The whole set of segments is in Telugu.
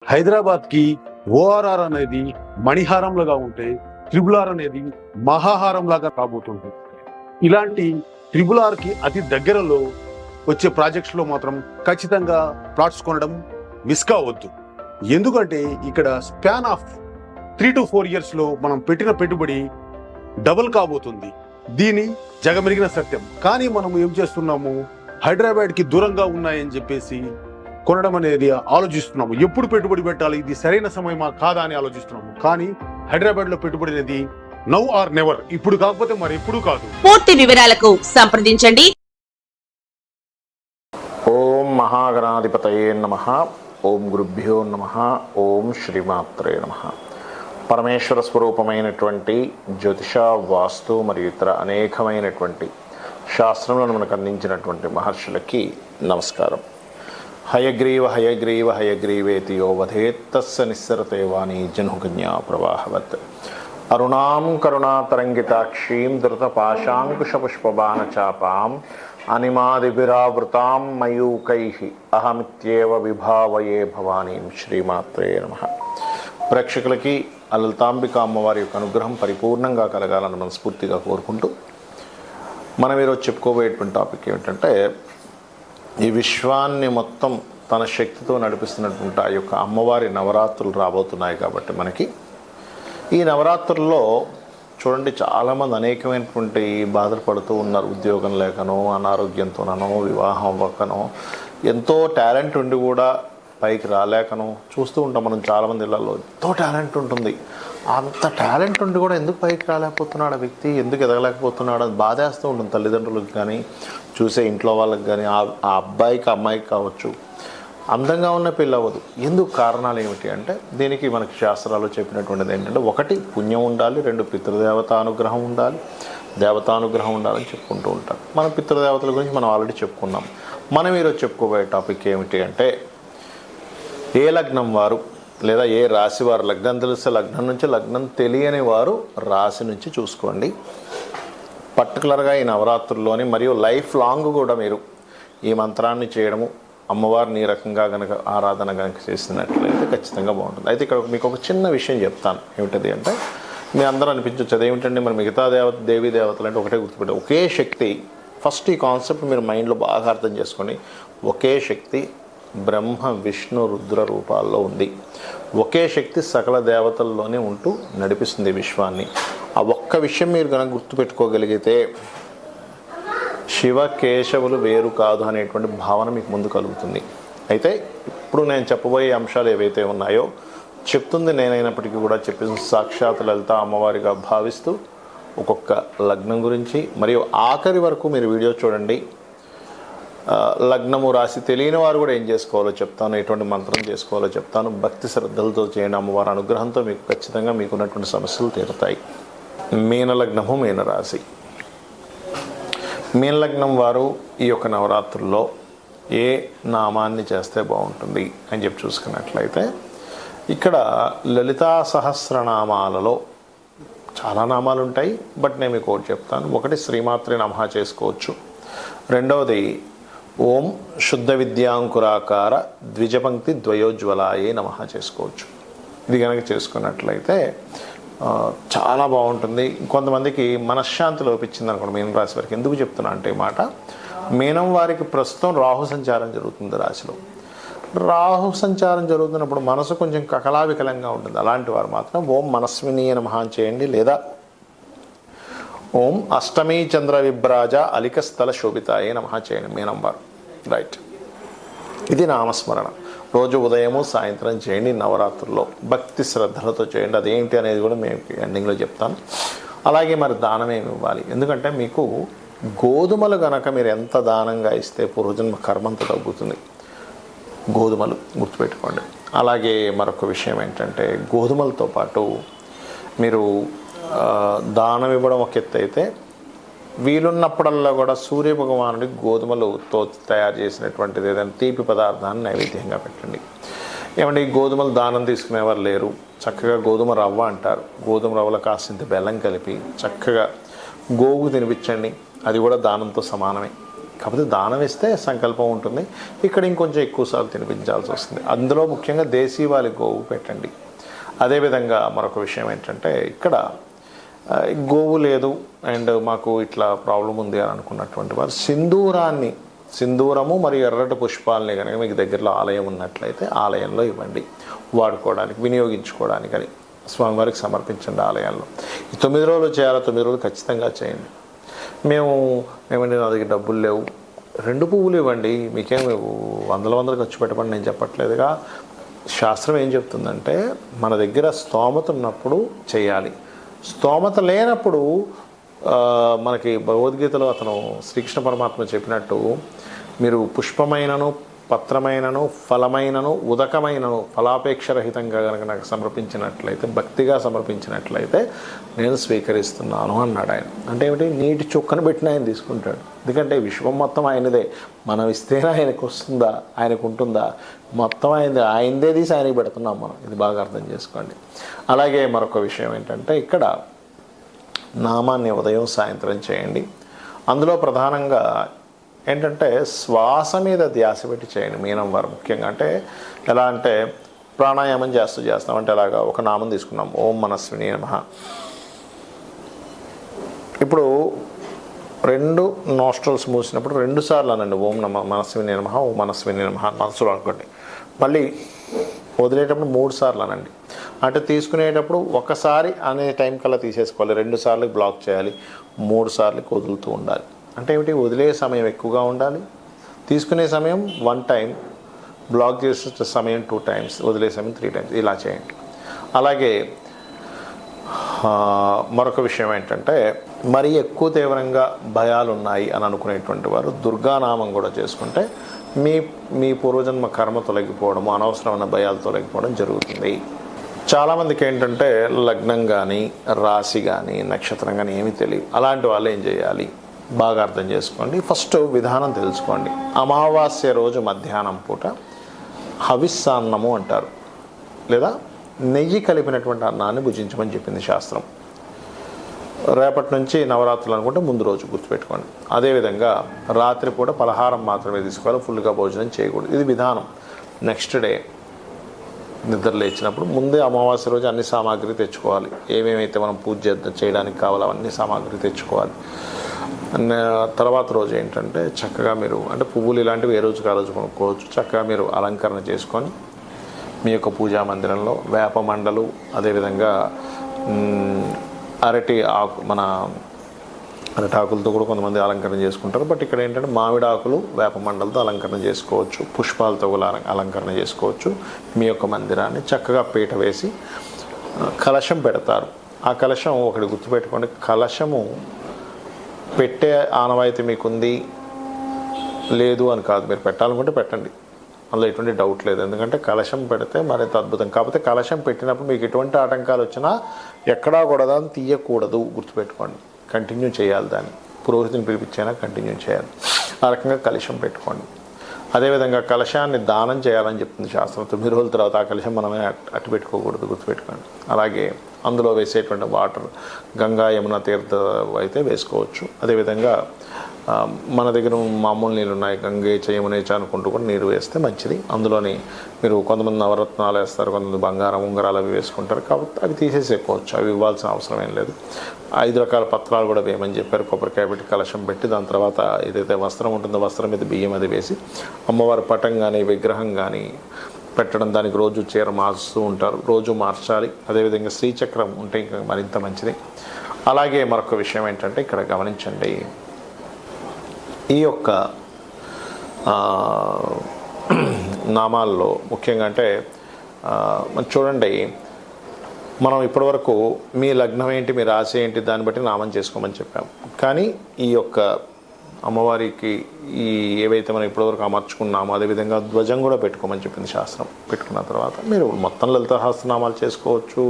హైదరాబాద్కి ఓఆర్ఆర్ అనేది మణిహారంలాగా ఉంటే ట్రిబుల్ ఆర్ అనేది మహాహారంలాగా కాబోతుంది. ఇలాంటి ట్రిబుల్ ఆర్కి అతి దగ్గరలో వచ్చే ప్రాజెక్ట్స్లో మాత్రం ఖచ్చితంగా ప్లాట్స్ కొనడం మిస్ కావద్దు. ఎందుకంటే ఇక్కడ స్పాన్ ఆఫ్ 3 to 4 yearsలో మనం పెట్టిన పెట్టుబడి డబుల్ కాబోతుంది. దీని జగమెరిగిన సత్యం. కానీ మనం ఏం చేస్తున్నాము, హైదరాబాద్కి దూరంగా ఉన్నాయని చెప్పేసి కొనడం అనేది ఆలోచిస్తున్నాము. ఎప్పుడు పెట్టుబడి పెట్టాలి, ఇది సరైన సమయమా కాదా అని ఆలోచిస్తున్నాము. కానీ హైదరాబాద్లో పెట్టుబడి అనేది నౌ ఆర్ నెవర్, ఇప్పుడు కాకపోతే మరి ఎప్పుడు కాదు. పూర్తి వివరాలకు సంప్రదించండి. ఓం మహాగణాధిపతయే నమః. ఓం గురుభ్యో నమః. ఓం శ్రీమాత్రే నమః. పరమేశ్వర స్వరూపమైనటువంటి జ్యోతిష, వాస్తు మరియు ఇతర అనేకమైనటువంటి శాస్త్రములను మనకు అందించినటువంటి మహర్షులకి నమస్కారం. హయగ్రీవ హయగ్రీవ హయగ్రీవేతి యో వధేత్తస్య నిస్సరతే వాణి జన్హుకన్యా ప్రవాహవత్. అరుణాం కరుణాతరంగితాక్షీం ధృతపాశాంకుశపుష్పబాణచాపాం అనిమాదిభిరావృతాం మయూకైః అహమిత్యేవ విభావయే భవానీం. శ్రీమాత్రే నమః. ప్రేక్షకులకి లలితాంబిక అమ్మవారి యొక్క అనుగ్రహం పరిపూర్ణంగా కలగాలని మనస్ఫూర్తిగా కోరుకుంటూ మనం ఈరోజు చెప్పుకోబోయేటువంటి టాపిక్ ఏమిటంటే, ఈ విశ్వాన్ని మొత్తం తన శక్తితో నడిపిస్తున్నటువంటి ఆ యొక్క అమ్మవారి నవరాత్రులు రాబోతున్నాయి. కాబట్టి మనకి ఈ నవరాత్రుల్లో చూడండి, చాలామంది అనేకమైనటువంటి బాధలు పడుతూ ఉన్నారు. ఉద్యోగం లేకనో, అనారోగ్యంతోనో, వివాహం అవ్వకనో, ఎంతో టాలెంట్ ఉండి కూడా పైకి రాలేకనో చూస్తూ ఉంటాం మనం. చాలామంది ఇళ్లలో ఎంతో టాలెంట్ ఉంటుంది, అంత టాలెంట్ ఉండి కూడా ఎందుకు పైకి రాలేకపోతున్నాడు ఆ వ్యక్తి, ఎందుకు ఎదగలేకపోతున్నాడు అని బాధేస్తూ ఉంటుంది. తల్లిదండ్రులకు కానీ, చూసే ఇంట్లో వాళ్ళకి కానీ, ఆ అబ్బాయికి అమ్మాయికి కావచ్చు. అందంగా ఉన్న పెళ్ళి అవ్వదు. ఎందుకు కారణాలు ఏమిటి అంటే, దీనికి మనకి శాస్త్రాలు చెప్పినటువంటిది ఏంటంటే, 1 పుణ్యం ఉండాలి, 2 పితృదేవతానుగ్రహం ఉండాలి, దేవతానుగ్రహం ఉండాలని చెప్పుకుంటూ ఉంటారు. మన పితృదేవతల గురించి మనం ఆల్రెడీ చెప్పుకున్నాం. మనం ఈరోజు చెప్పుకోబోయే టాపిక్ ఏమిటి అంటే, ఏ లగ్నం వారు లేదా ఏ రాశి వారు, లగ్నం తెలిస్తే లగ్నం నుంచి, లగ్నం తెలియని వారు రాశి నుంచి చూసుకోండి. పర్టికులర్గా ఈ నవరాత్రుల్లోని మరియు లైఫ్ లాంగ్ కూడా మీరు ఈ మంత్రాన్ని చేయడము, అమ్మవారిని ఈ రకంగా కనుక ఆరాధన కనుక చేసినట్లయితే ఖచ్చితంగా బాగుంటుంది. అయితే ఇక్కడ మీకు ఒక చిన్న విషయం చెప్తాను. ఏమిటది అంటే, మీ అందరూ అనిపించవచ్చు అదేమిటండి మరి మిగతా దేవీ దేవతలు అంటే ఒకటే గుర్తుపెట్టారు. ఒకే శక్తి. ఫస్ట్ ఈ కాన్సెప్ట్ మీరు మైండ్లో బాగా అర్థం చేసుకోండి. ఒకే శక్తి బ్రహ్మ, విష్ణు, రుద్ర రూపాల్లో ఉంది. ఒకే శక్తి సకల దేవతల్లోనే ఉంటూ నడిపిస్తుంది విశ్వాన్ని. ఆ ఒక్క విషయం మీరు కనుక గుర్తుపెట్టుకోగలిగితే, శివ కేశవులు వేరు కాదు అనేటువంటి భావన మీకు ముందు కలుగుతుంది. అయితే ఇప్పుడు నేను చెప్పబోయే అంశాలు ఏవైతే ఉన్నాయో, చెప్తుంది నేనైనప్పటికీ కూడా చెప్పింది సాక్షాత్ లలిత అమ్మవారిగా భావిస్తూ ఒక్కొక్క లగ్నం గురించి మరియు ఆఖరి వరకు మీరు వీడియో చూడండి. లగ్నము రాశి తెలియని వారు కూడా ఏం చేసుకోవాలో చెప్తాను, ఎటువంటి మంత్రం చేసుకోవాలో చెప్తాను. భక్తి శ్రద్ధలతో చేయండి. అమ్మవారి అనుగ్రహంతో మీకు ఖచ్చితంగా మీకున్నటువంటి సమస్యలు తీరుతాయి. మీనలగ్నము, మీనరాశి. మీనలగ్నం వారు ఈ యొక్క నవరాత్రుల్లో ఏ నామాన్ని చేస్తే బాగుంటుంది అని చెప్పి చూసుకున్నట్లయితే, ఇక్కడ లలితా సహస్రనామాలలో చాలా నామాలు ఉంటాయి. బట్ నేను మీకు ఒకటి చెప్తాను. 1 శ్రీమాత్రే నమః చేసుకోవచ్చు. 2వది ఓం శుద్ధ విద్యాంకురాకార ద్విజపంక్తి ద్వయోజ్వలాయే నమః చేసుకోవచ్చు. ఇది కనుక చేసుకున్నట్లయితే చాలా బాగుంటుంది. కొంతమందికి మనశ్శాంతి లోపించింది అనుకోండి మీనం రాశి వారికి. ఎందుకు చెప్తున్నా అంటే మాట, మీనం వారికి ప్రస్తుతం రాహు సంచారం జరుగుతుంది రాశిలో. రాహు సంచారం జరుగుతున్నప్పుడు మనసు కొంచెం కకలావికలంగా ఉంటుంది. అలాంటి వారు మాత్రం ఓం మనస్వినీయ నమః చేయండి, లేదా ఓం అష్టమీ చంద్ర విభ్రాజ అలిక స్థల శోభితాయే నమః చేయండి మీనం వారు. రైట్, ఇది నామస్మరణ రోజు ఉదయము సాయంత్రం చేయండి. నవరాత్రుల్లో భక్తి శ్రద్ధలతో చేయండి. అదేంటి అనేది కూడా మేము ఎండింగ్లో చెప్తాను. అలాగే మరి దానం ఏమి ఇవ్వాలి, ఎందుకంటే మీకు గోధుమలు కనుక మీరు ఎంత దానంగా ఇస్తే పూర్వజన్మ కర్మంత తగ్గుతుంది. గోధుమలు గుర్తుపెట్టుకోండి. అలాగే మరొక విషయం ఏంటంటే, గోధుమలతో పాటు మీరు దానం ఇవ్వడం ఒక ఎత్తు అయితే, వీలున్నప్పుడల్లా కూడా సూర్య భగవానుడికి గోధుమలతో తయారు చేసినటువంటిది ఏదైనా తీపి పదార్థాన్ని నైవేద్యంగా పెట్టండి. ఏమంటే ఈ గోధుమలు దానం తీసుకునేవారు లేరు, చక్కగా గోధుమ రవ్వ అంటారు, గోధుమ రవ్వలో కాసింత బెల్లం కలిపి చక్కగా గోవుకు తినిపించండి. అది కూడా దానంతో సమానమే. కాకపోతే దానం ఇస్తే సంకల్పం ఉంటుంది. ఇక్కడ ఇంకొంచెం ఎక్కువసార్లు తినిపించాల్సి వస్తుంది. అందులో ముఖ్యంగా దేశీవాలి గోవు పెట్టండి. అదేవిధంగా మరొక విషయం ఏంటంటే ఇక్కడ గోవు లేదు అండ్ మాకు ఇట్లా ప్రాబ్లం ఉంది అని అనుకున్నటువంటి వారు సింధూరము మరియు ఎర్రటి పుష్పాలని కనుక మీకు దగ్గరలో ఆలయం ఉన్నట్లయితే ఆలయంలో ఇవ్వండి, వాడుకోవడానికి వినియోగించుకోవడానికి అని స్వామివారికి సమర్పించండి ఆలయాల్లో. ఈ 9 రోజులు చేయాలి, 9 రోజులు ఖచ్చితంగా చేయండి. మేమండి నా దగ్గర డబ్బులు లేవు, 2 పువ్వులు ఇవ్వండి, మీకేం వందలు ఖర్చు పెట్టమని నేను చెప్పట్లేదుగా. శాస్త్రం ఏం చెప్తుందంటే మన దగ్గర స్తోమత ఉన్నప్పుడు చేయాలి, స్తోమత లేనప్పుడు మనకి భగవద్గీతలో అతను శ్రీకృష్ణ పరమాత్మ చెప్పినట్టు మీరు పుష్పమైనను పత్రమైనను ఫలమైనను ఉదకమైనను ఫలాపేక్షరహితంగా కనుక నాకు సమర్పించినట్లయితే, భక్తిగా సమర్పించినట్లయితే నేను స్వీకరిస్తున్నాను అన్నాడు ఆయన. అంటే ఏమిటి? నీటి చుక్కను పెట్టిన ఆయన తీసుకుంటాడు. ఎందుకంటే విశ్వం మొత్తం ఆయనదే, మనం ఇస్తేనే ఆయనకు వస్తుందా, ఆయనకు ఉంటుందా? మొత్తం ఆయనదే తీసి ఆయనకి పెడుతున్నాం మనం. ఇది బాగా అర్థం చేసుకోండి. అలాగే మరొక విషయం ఏంటంటే ఇక్కడ నామాన్ని ఉదయం సాయంత్రం చేయండి. అందులో ప్రధానంగా ఏంటంటే శ్వాస మీద ధ్యాస పెట్టి చేయండి. మీనం వారు ముఖ్యంగా అంటే ఎలా అంటే ప్రాణాయామం చేస్తాం అంటే ఎలాగా ఒక నామం తీసుకున్నాం, ఓం మనస్విని నమః. ఇప్పుడు 2 నోస్ట్రల్స్ మూసినప్పుడు 2 సార్లు అనండి ఓం మనస్విని నమః, ఓం మనస్విని నమః మనసులో అనుకోండి. మళ్ళీ వదిలేటప్పుడు 3 సార్లు అనండి. అంటే తీసుకునేటప్పుడు ఒకసారి అనే టైం కల్లా తీసేసుకోవాలి, 2 సార్లు బ్లాక్ చేయాలి, 3 సార్లు వదులుతూ ఉండాలి. అంటే ఏమిటి? వదిలే సమయం ఎక్కువగా ఉండాలి, తీసుకునే సమయం 1 టైం, బ్లాక్ చేసే సమయం 2 టైమ్స్, వదిలే సమయం 3 టైమ్స్, ఇలా చేయండి. అలాగే మరొక విషయం ఏంటంటే మరీ ఎక్కువ తీవ్రంగా భయాలు ఉన్నాయి అని అనుకునేటువంటి వారు దుర్గానామం కూడా చేసుకుంటే మీ పూర్వజన్మ కర్మ తొలగిపోవడము, అనవసరమైన భయాలు తొలగిపోవడం జరుగుతుంది. చాలామందికి ఏంటంటే లగ్నం కానీ రాశి కానీ నక్షత్రం కానీ ఏమీ తెలియదు. అలాంటి వాళ్ళు ఏం చేయాలి? బాగా అర్థం చేసుకోండి. ఫస్ట్ విధానం తెలుసుకోండి. అమావాస్య రోజు మధ్యాహ్నం పూట హవిస్సాన్నము అంటారు, లేదా నెయ్యి కలిపినటువంటి అన్నాన్ని భుజించమని చెప్పింది శాస్త్రం. రేపటి నుంచి నవరాత్రులు అనుకుంటే ముందు రోజు గుర్తుపెట్టుకోండి. అదేవిధంగా రాత్రిపూట పలహారం మాత్రమే తీసుకోవాలి, ఫుల్గా భోజనం చేయకూడదు. ఇది విధానం. నెక్స్ట్ డే నిద్ర లేచినప్పుడు ముందే అమావాస్య రోజు అన్ని సామాగ్రి తెచ్చుకోవాలి. ఏమేమైతే మనం పూజ చేయడానికి కావాలో అవన్నీ సామాగ్రి తెచ్చుకోవాలి. తర్వాత రోజు ఏంటంటే చక్కగా మీరు అంటే పువ్వులు ఇలాంటివి ఏ రోజుకి ఆ రోజు కొనుక్కోవచ్చు. చక్కగా మీరు అలంకరణ చేసుకొని మీ యొక్క పూజా మందిరంలో వేప మండలు, అదేవిధంగా అరటి ఆకులతో కూడా కొంతమంది అలంకరణ చేసుకుంటారు. బట్ ఇక్కడ ఏంటంటే మామిడి ఆకులు వేప మండలతో అలంకరణ చేసుకోవచ్చు, పుష్పాలతో కూడా అలంకరణ చేసుకోవచ్చు. మీ యొక్క మందిరాన్ని చక్కగా పీట వేసి కలశం పెడతారు. ఆ కలశం ఒకటి గుర్తుపెట్టుకోండి, కలశము పెట్టే ఆనవాయితీ మీకుంది లేదు అని కాదు, మీరు పెట్టాలనుకుంటే పెట్టండి, అందులో ఎటువంటి డౌట్ లేదు. ఎందుకంటే కలశం పెడితే మరింత అద్భుతం. కాకపోతే కలశం పెట్టినప్పుడు మీకు ఎటువంటి ఆటంకాలు వచ్చినా ఎక్కడా కూడా దాన్ని తీయకూడదు, గుర్తుపెట్టుకోండి. కంటిన్యూ చేయాలి, దాన్ని పురోహితుని పిలిపించైనా కంటిన్యూ చేయాలి. ఆ రకంగా కలశం పెట్టుకోండి. అదేవిధంగా కలశాన్ని దానం చేయాలని చెప్తుంది శాస్త్రం. 9 రోజుల తర్వాత ఆ కలశం మనమే అట్టు పెట్టుకోకూడదు, గుర్తుపెట్టుకోండి. అలాగే అందులో వేసేటువంటి వాటర్ గంగా యమున తీర్థ అయితే వేసుకోవచ్చు. అదేవిధంగా మన దగ్గర మామూలు నీళ్ళు ఉన్నాయి, గంగే యమునేచ అనుకుంటూ కూడా నీరు వేస్తే మంచిది. అందులోని మీరు కొంతమంది నవరత్నాలు వేస్తారు, కొంతమంది బంగారం ఉంగరాలు అవి వేసుకుంటారు, కాబట్టి అవి తీసేసేసుకోవచ్చు, అవి ఇవ్వాల్సిన అవసరం ఏం లేదు. 5 రకాల పత్రాలు కూడా వేయమని చెప్పారు. కొబ్బరికాయ పెట్టి కలశం పెట్టి దాని తర్వాత ఏదైతే వస్త్రం ఉంటుందో వస్త్రం మీద బియ్యం అది వేసి అమ్మవారి పటం కానీ విగ్రహం కానీ పెట్టడం, దానికి రోజు చీర మార్చుతూ ఉంటారు, రోజు మార్చాలి. అదేవిధంగా శ్రీచక్రం ఉంటే ఇంకా మరింత మంచిది. అలాగే మరొక విషయం ఏంటంటే ఇక్కడ గమనించండి, ఈ యొక్క నామాల్లో ముఖ్యంగా అంటే చూడండి, మనం ఇప్పటివరకు మీ లగ్నం ఏంటి, మీ రాశి ఏంటి, దాన్ని బట్టి నామం చేసుకోమని చెప్పాం. కానీ ఈ యొక్క అమ్మవారికి ఈ ఏవైతే మనం ఇప్పటివరకు అమర్చుకున్నామో అదేవిధంగా ధ్వజం కూడా పెట్టుకోమని చెప్పింది శాస్త్రం. పెట్టుకున్న తర్వాత మీరు మొత్తం లలిత సహస్రనామాలు చేసుకోవచ్చు.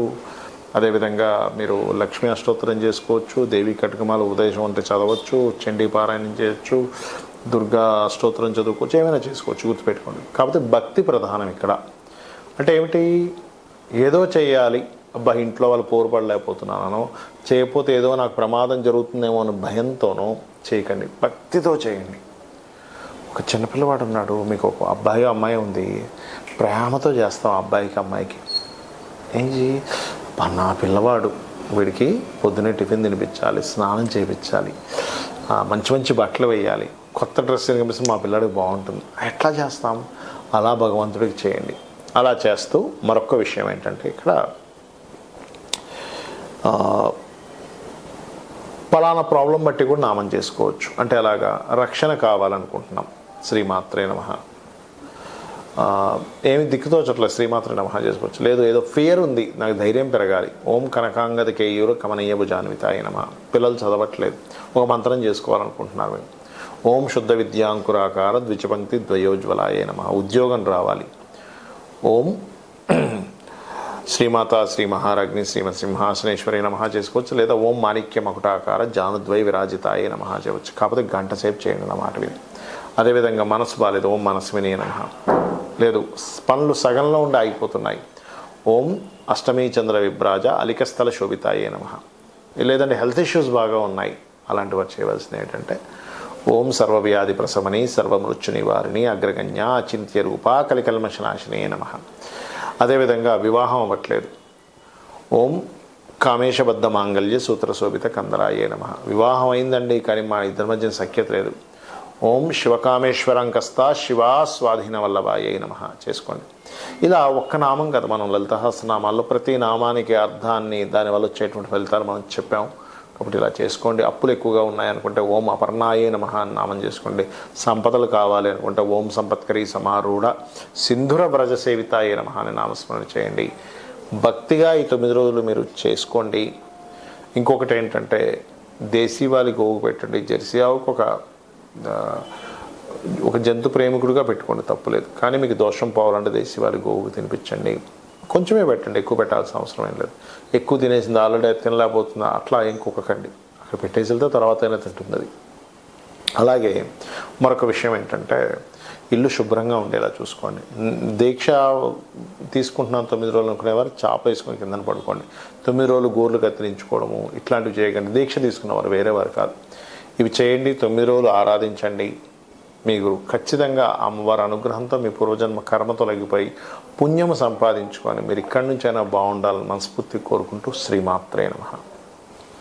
అదేవిధంగా మీరు లక్ష్మీ అష్టోత్తరం చేసుకోవచ్చు, దేవి కటకమాల ఉదయం అంటే చదవచ్చు, చండీ పారాయణం చేయొచ్చు, దుర్గా అష్టోత్తరం చదువుకోవచ్చు, ఏమైనా చేసుకోవచ్చు, గుర్తుపెట్టుకోండి. కాకపోతే భక్తి ప్రధానం ఇక్కడ. అంటే ఏమిటి? ఏదో చేయాలి, అబ్బా ఇంట్లో వాళ్ళు పోరుపడలేకపోతున్నానో, చేయకపోతే ఏదో నాకు ప్రమాదం జరుగుతుందేమో అని భయంతోనో చేయకండి, భక్తితో చేయండి. ఒక చిన్నపిల్లవాడు ఉన్నాడు, మీకు ఒక అబ్బాయి అమ్మాయి ఉంది, ప్రేమతో చేస్తాం అబ్బాయికి అమ్మాయికి. ఏంటి నా పిల్లవాడు, వీడికి పొద్దునే టిఫిన్ తినిపించాలి, స్నానం చేయించాలి, మంచి మంచి బట్టలు వేయాలి, కొత్త డ్రెస్ కనిపిస్తే మా పిల్లాడికి బాగుంటుంది. ఎట్లా చేస్తాం? అలా భగవంతుడికి చేయండి. అలా చేస్తూ మరొక విషయం ఏంటంటే, ఇక్కడ పలానా ప్రాబ్లం బట్టి కూడా నామం చేసుకోవచ్చు. అంటే అలాగా రక్షణ కావాలనుకుంటున్నాం, శ్రీమాత్రే నమః. ఏమి దిక్కుతోచట్లేదు, శ్రీమాత్రే నమః చేసుకోవచ్చు. లేదు ఏదో ఫియర్ ఉంది, నాకు ధైర్యం పెరగాలి, ఓం కనకాంగద కేయూరు కమనీయ భుజాన్వితాయ నమః. పిల్లలు చదవట్లేదు, ఒక మంత్రం చేసుకోవాలనుకుంటున్నారు మేము. ఓం శుద్ధ విద్యాంకురాకార ద్విచపంక్తి ద్వయోజ్వలాయ నమః. ఉద్యోగం రావాలి, ఓం శ్రీమాత శ్రీ మహారాజ్ఞి శ్రీమత్ సింహాసనేశ్వరి నమః చేసుకోవచ్చు. లేదా ఓం మాణిక్య మకుటాకార జానుద్వై విరాజితాయ నమః చేయవచ్చు. కాకపోతే గంట సేపు చేయండి అన్నమాట విని. అదేవిధంగా మనసు బాలేదు, ఓం మనస్విని నమః. లేదు పనులు సగంలో ఉండి ఆగిపోతున్నాయి, ఓం అష్టమీ చంద్ర విభ్రాజ అలికస్థల శోభితాయే నమః. లేదంటే హెల్త్ ఇష్యూస్ బాగా ఉన్నాయి, అలాంటి వారు చేయవలసింది ఏంటంటే ఓం సర్వవ్యాధి ప్రశమని సర్వమృత్యు నివారిణి అగ్రగణ్య అచింత్య రూపా కలికల్మషనాశినే నమః. అదేవిధంగా వివాహం అవ్వట్లేదు, ఓం కామేశబద్ధ మాంగళ్య సూత్ర శోభిత కందరాయే నమః. వివాహం అయిందండి కానీ మా ఇద్దరి మధ్య సఖ్యత లేదు, ఓం శివకామేశ్వరంకస్తా శివా స్వాధీన వల్లభాయే నమః చేసుకోండి. ఇలా ఒక్క నామం కదా, మనం లలిత సహస్రనామాల్లో ప్రతి నామానికి అర్థాన్ని దానివల్ల వచ్చేటువంటి ఫలితాలు మనం చెప్పాం. కాబట్టి ఇలా చేసుకోండి. అప్పులు ఎక్కువగా ఉన్నాయనుకుంటే ఓం అపర్ణాయే నమః అని నామం చేసుకోండి. సంపదలు కావాలి అనుకుంటే ఓం సంపత్కరీ సమారూఢ సింధుర వ్రజ సేవితాయే నమః అని నామస్మరణ చేయండి. భక్తిగా ఈ 9 రోజులు మీరు చేసుకోండి. ఇంకొకటి ఏంటంటే దేశీవాలి గోవు పెట్టండి. జెర్సీ ఆవుకు ఒక జంతు ప్రేమికుడిగా పెట్టుకోండి, తప్పులేదు. కానీ మీకు దోషం పోవాలంటే దేశీవాలి గోవుకు తినిపించండి. కొంచెమే పెట్టండి, ఎక్కువ పెట్టాల్సిన అవసరం ఏం లేదు. ఎక్కువ తినేసింది ఆల్రెడీ తినలేకపోతుందా అట్లా ఇంకొకకండి, అక్కడ పెట్టేసి వెళ్తే తర్వాత అయినా తింటుంది అది. అలాగే మరొక విషయం ఏంటంటే ఇల్లు శుభ్రంగా ఉండేలా చూసుకోండి. దీక్ష తీసుకుంటున్నాను 9 రోజులు అనుకునేవారు చాప వేసుకొని కిందన పడుకోండి. 9 రోజులు గోర్లు కత్తిరించుకోవడము ఇట్లాంటివి చేయకండి. దీక్ష తీసుకున్నవారు వేరే వారు కాదు, ఇవి చేయండి. 9 రోజులు ఆరాధించండి. మీకు ఖచ్చితంగా అమ్మవారి అనుగ్రహంతో మీ పూర్వజన్మ కర్మ తొలగిపోయి పుణ్యము సంపాదించుకొని మీరు ఇక్కడి నుంచైనా బాగుండాలని మనస్ఫూర్తి కోరుకుంటూ శ్రీమాత్రే నమః.